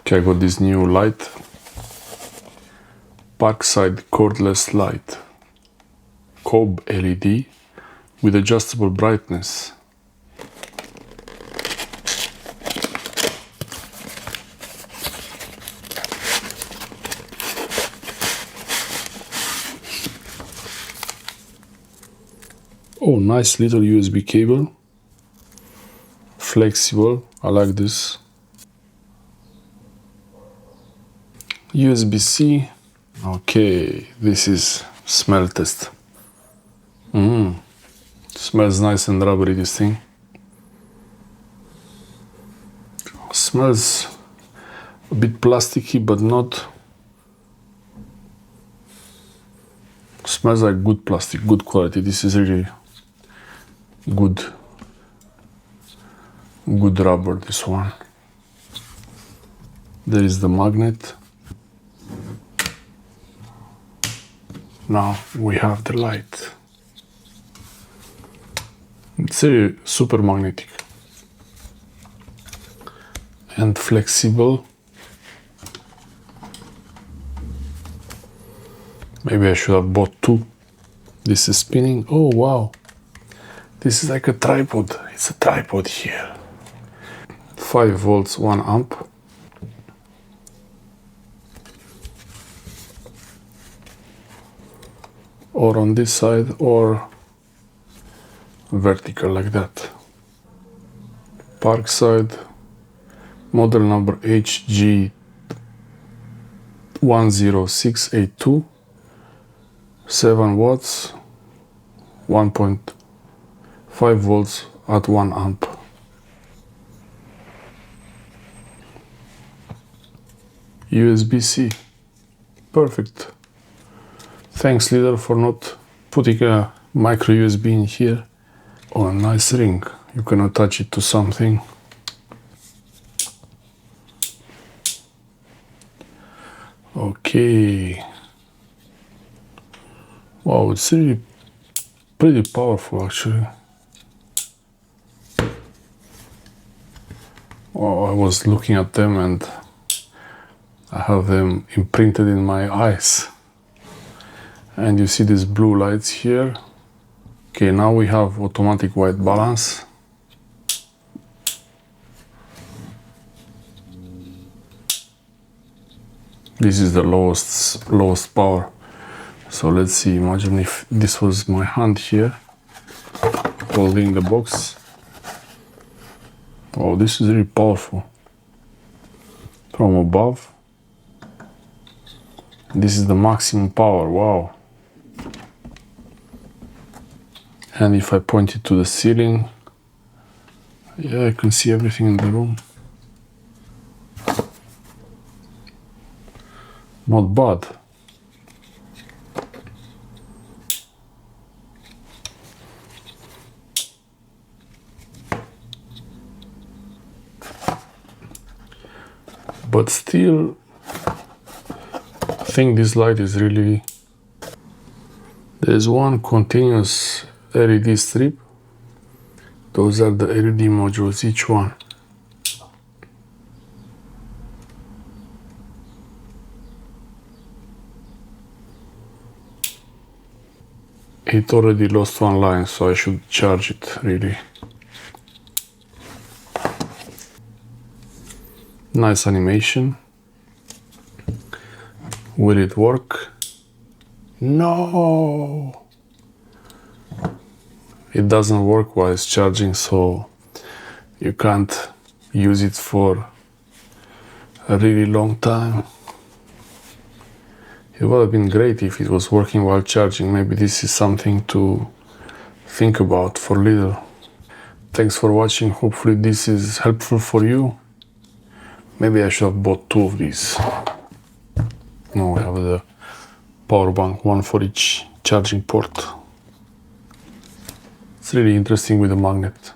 Okay, I got this new light, Parkside Cordless Light, Cob LED with adjustable brightness. Oh, nice little USB cable, flexible, I like this. USB-C. Okay, this is smell test. Smells nice and rubbery, this thing. Smells a bit plasticky, but not. Smells like good plastic, good quality. This is really good rubber, this one. There is the magnet. Now we have the light. It's really super magnetic and flexible. Maybe I should have bought two. This is spinning. Oh wow, this is like a tripod. It's a tripod here. 5 volts, 1 amp. Or on this side, or vertical like that. Parkside, model number HLG2100 7 watts, 1.5 volts at 1 amp. USB-C, perfect. Thanks Lidl for not putting a micro USB in here. Oh, a nice ring. You can attach it to something. Okay. Wow, it's really pretty powerful actually. Oh, I was looking at them and I have them imprinted in my eyes. And you see these blue lights here. Okay, now we have automatic white balance. This is the lowest power. So let's see, imagine if this was my hand here, holding the box. Oh, this is really powerful. From above. This is the maximum power, wow. And if I point it to the ceiling, yeah, I can see everything in the room. Not bad. But still, I think this light is really... There's one continuous LED strip. Those are the LED modules, each one. It already lost one line, so I should charge it, really. Nice animation. Will it work? No! It doesn't work while it's charging, so you can't use it for a really long time. It would have been great if it was working while charging. Maybe this is something to think about for Lidl. Thanks for watching. Hopefully this is helpful for you. Maybe I should have bought 2 of these. Now we have the power bank, one for each charging port. It's really interesting with the magnet.